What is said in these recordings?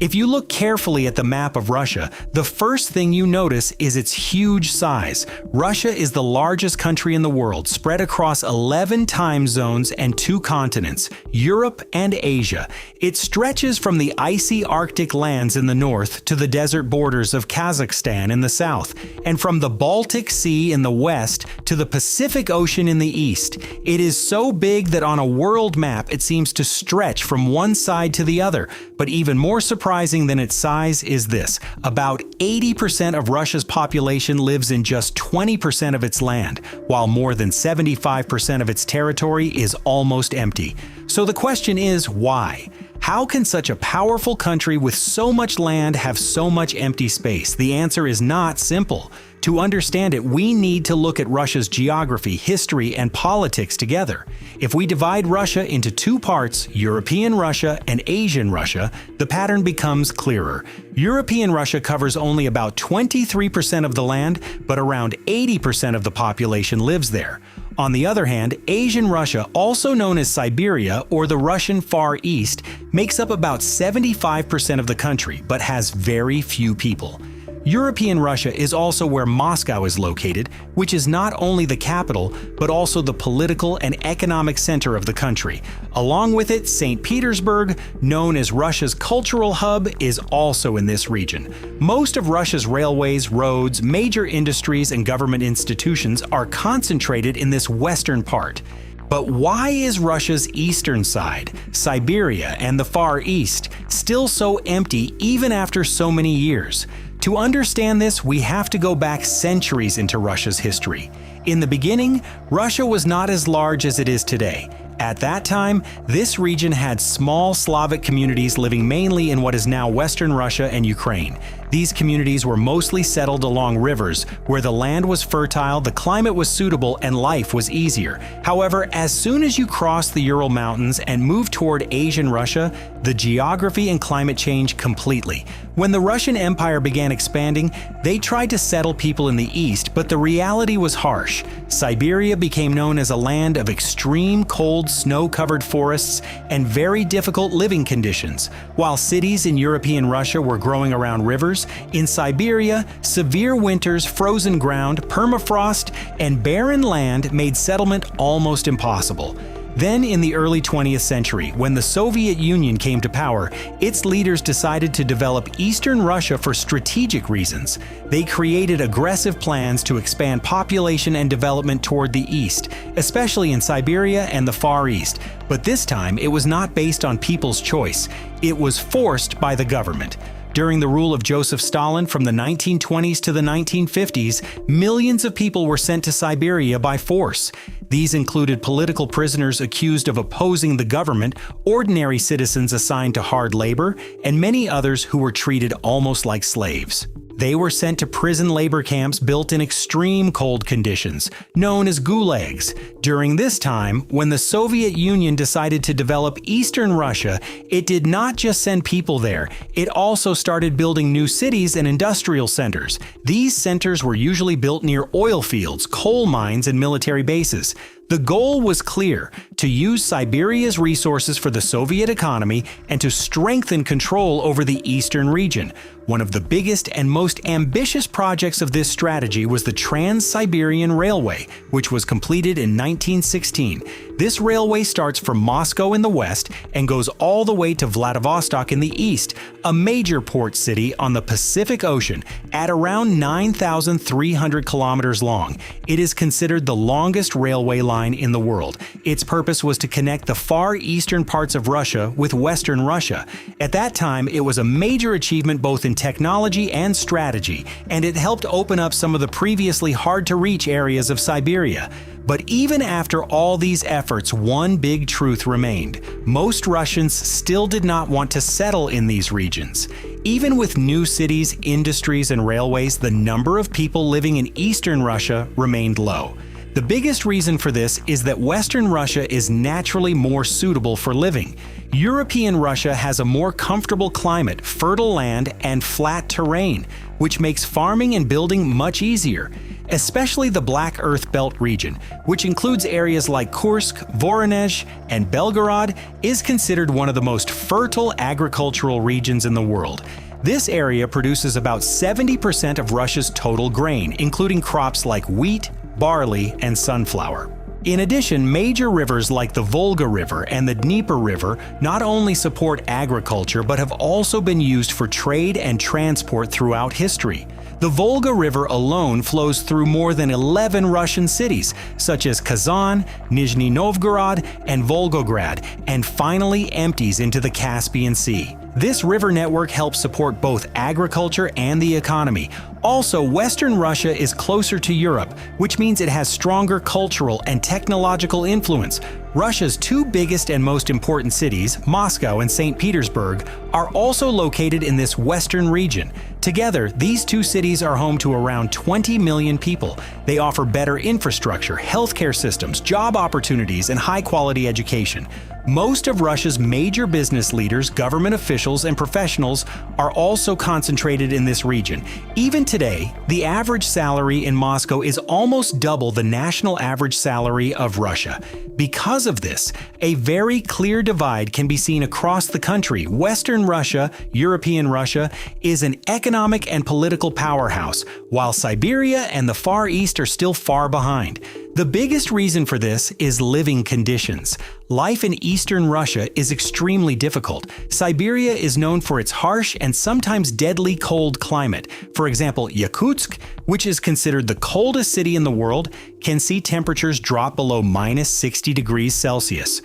If you look carefully at the map of Russia, the first thing you notice is its huge size. Russia is the largest country in the world, spread across 11 time zones and 2 continents, Europe and Asia. It stretches from the icy Arctic lands in the north to the desert borders of Kazakhstan in the south, and from the Baltic Sea in the west to the Pacific Ocean in the east. It is so big that on a world map it seems to stretch from one side to the other. But even more surprising than its size is this: about 80% of Russia's population lives in just 20% of its land, while more than 75% of its territory is almost empty. So the question is, why? How can such a powerful country with so much land have so much empty space? The answer is not simple. To understand it, we need to look at Russia's geography, history, and politics together. If we divide Russia into 2 parts, European Russia and Asian Russia, the pattern becomes clearer. European Russia covers only about 23% of the land, but around 80% of the population lives there. On the other hand, Asian Russia, also known as Siberia or the Russian Far East, makes up about 75% of the country, but has very few people. European Russia is also where Moscow is located, which is not only the capital, but also the political and economic center of the country. Along with it, Saint Petersburg, known as Russia's cultural hub, is also in this region. Most of Russia's railways, roads, major industries, and government institutions are concentrated in this western part. But why is Russia's eastern side, Siberia and the Far East, still so empty even after so many years? To understand this, we have to go back centuries into Russia's history. In the beginning, Russia was not as large as it is today. At that time, this region had small Slavic communities living mainly in what is now Western Russia and Ukraine. These communities were mostly settled along rivers, where the land was fertile, the climate was suitable, and life was easier. However, as soon as you cross the Ural Mountains and move toward Asian Russia, the geography and climate changed completely. When the Russian Empire began expanding, they tried to settle people in the east, but the reality was harsh. Siberia became known as a land of extreme cold, snow-covered forests and very difficult living conditions. While cities in European Russia were growing around rivers, in Siberia, severe winters, frozen ground, permafrost, and barren land made settlement almost impossible. Then, in the early 20th century, when the Soviet Union came to power, its leaders decided to develop Eastern Russia for strategic reasons. They created aggressive plans to expand population and development toward the east, especially in Siberia and the Far East. But this time, it was not based on people's choice. It was forced by the government. During the rule of Joseph Stalin from the 1920s to the 1950s, millions of people were sent to Siberia by force. These included political prisoners accused of opposing the government, ordinary citizens assigned to hard labor, and many others who were treated almost like slaves. They were sent to prison labor camps built in extreme cold conditions, known as gulags. During this time, when the Soviet Union decided to develop Eastern Russia, it did not just send people there, it also started building new cities and industrial centers. These centers were usually built near oil fields, coal mines, and military bases. The goal was clear: to use Siberia's resources for the Soviet economy and to strengthen control over the eastern region. One of the biggest and most ambitious projects of this strategy was the Trans-Siberian Railway, which was completed in 1916. This railway starts from Moscow in the west and goes all the way to Vladivostok in the east, a major port city on the Pacific Ocean at around 9,300 kilometers long. It is considered the longest railway line in the world. Its purpose was to connect the far eastern parts of Russia with Western Russia. At that time, it was a major achievement both in technology and strategy, and it helped open up some of the previously hard-to-reach areas of Siberia. But even after all these efforts, one big truth remained: most Russians still did not want to settle in these regions. Even with new cities, industries, and railways, the number of people living in Eastern Russia remained low. The biggest reason for this is that Western Russia is naturally more suitable for living. European Russia has a more comfortable climate, fertile land, and flat terrain, which makes farming and building much easier. especially the Black Earth Belt region, which includes areas like Kursk, Voronezh, and Belgorod, is considered one of the most fertile agricultural regions in the world. This area produces about 70% of Russia's total grain, including crops like wheat, barley, and sunflower. In addition, major rivers like the Volga River and the Dnieper River not only support agriculture but have also been used for trade and transport throughout history. The Volga River alone flows through more than 11 Russian cities, such as Kazan, Nizhny Novgorod, and Volgograd, and finally empties into the Caspian Sea. This river network helps support both agriculture and the economy. Also, Western Russia is closer to Europe, which means it has stronger cultural and technological influence. Russia's two biggest and most important cities, Moscow and Saint Petersburg, are also located in this western region. Together, these two cities are home to around 20 million people. They offer better infrastructure, healthcare systems, job opportunities, and high-quality education. Most of Russia's major business leaders, government officials, and professionals are also concentrated in this region. Even today, the average salary in Moscow is almost double the national average salary of Russia. Because of this, a very clear divide can be seen across the country. Western Russia, European Russia, is an economic and political powerhouse, while Siberia and the Far East are still far behind. The biggest reason for this is living conditions. Life in eastern Russia is extremely difficult. Siberia is known for its harsh and sometimes deadly cold climate. For example, Yakutsk, which is considered the coldest city in the world, can see temperatures drop below minus 60 degrees Celsius.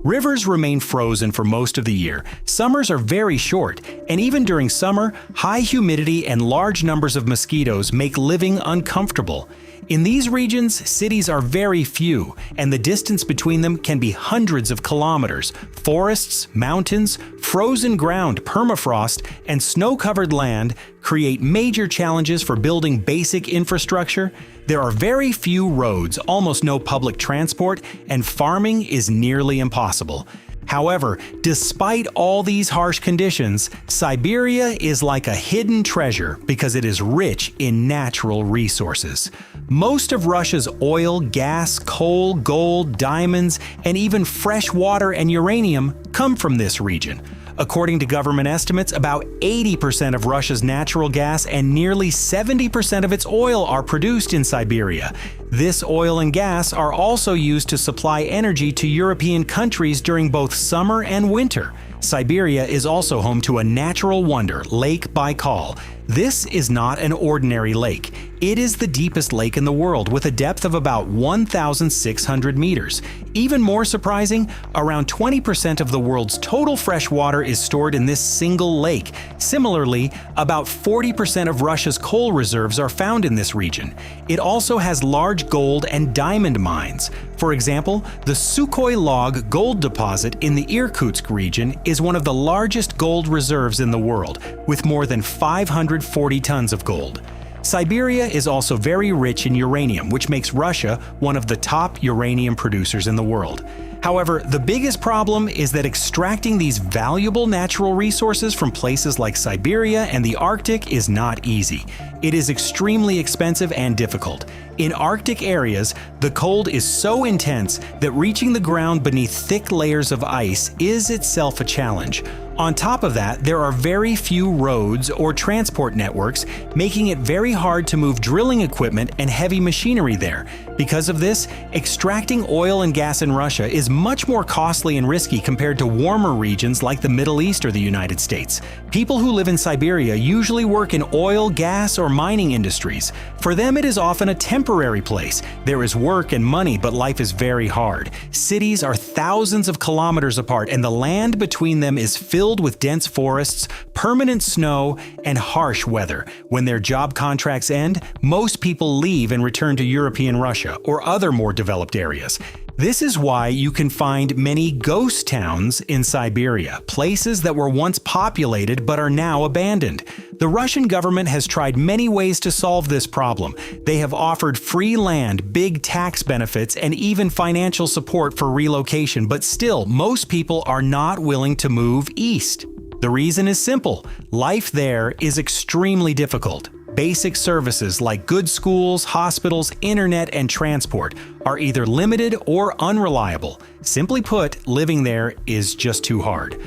Rivers remain frozen for most of the year. Summers are very short, and even during summer, high humidity and large numbers of mosquitoes make living uncomfortable. In these regions, cities are very few, and the distance between them can be hundreds of kilometers. Forests, mountains, frozen ground, permafrost, and snow-covered land create major challenges for building basic infrastructure. There are very few roads, almost no public transport, and farming is nearly impossible. However, despite all these harsh conditions, Siberia is like a hidden treasure because it is rich in natural resources. Most of Russia's oil, gas, coal, gold, diamonds, and even fresh water and uranium come from this region. According to government estimates, about 80% of Russia's natural gas and nearly 70% of its oil are produced in Siberia. This oil and gas are also used to supply energy to European countries during both summer and winter. Siberia is also home to a natural wonder, Lake Baikal. This is not an ordinary lake. It is the deepest lake in the world with a depth of about 1,600 meters. Even more surprising, around 20% of the world's total fresh water is stored in this single lake. Similarly, about 40% of Russia's coal reserves are found in this region. It also has large gold and diamond mines. For example, the Sukhoi Log gold deposit in the Yakutsk region is one of the largest gold reserves in the world, with more than 540 tons of gold. Siberia is also very rich in uranium, which makes Russia one of the top uranium producers in the world. However, the biggest problem is that extracting these valuable natural resources from places like Siberia and the Arctic is not easy. It is extremely expensive and difficult. In Arctic areas, the cold is so intense that reaching the ground beneath thick layers of ice is itself a challenge. On top of that, there are very few roads or transport networks, making it very hard to move drilling equipment and heavy machinery there. Because of this, extracting oil and gas in Russia is much more costly and risky compared to warmer regions like the Middle East or the United States. People who live in Siberia usually work in oil, gas, or mining industries. For them, it is often a temporary place. There is work and money, but life is very hard. Cities are thousands of kilometers apart, and the land between them is filled with dense forests, permanent snow, and harsh weather. When their job contracts end, most people leave and return to European Russia or other more developed areas. This is why you can find many ghost towns in Siberia, places that were once populated but are now abandoned. The Russian government has tried many ways to solve this problem. They have offered free land, big tax benefits, and even financial support for relocation, but still, most people are not willing to move east. The reason is simple: life there is extremely difficult. basic services like good schools, hospitals, internet, and transport are either limited or unreliable. Simply put, living there is just too hard.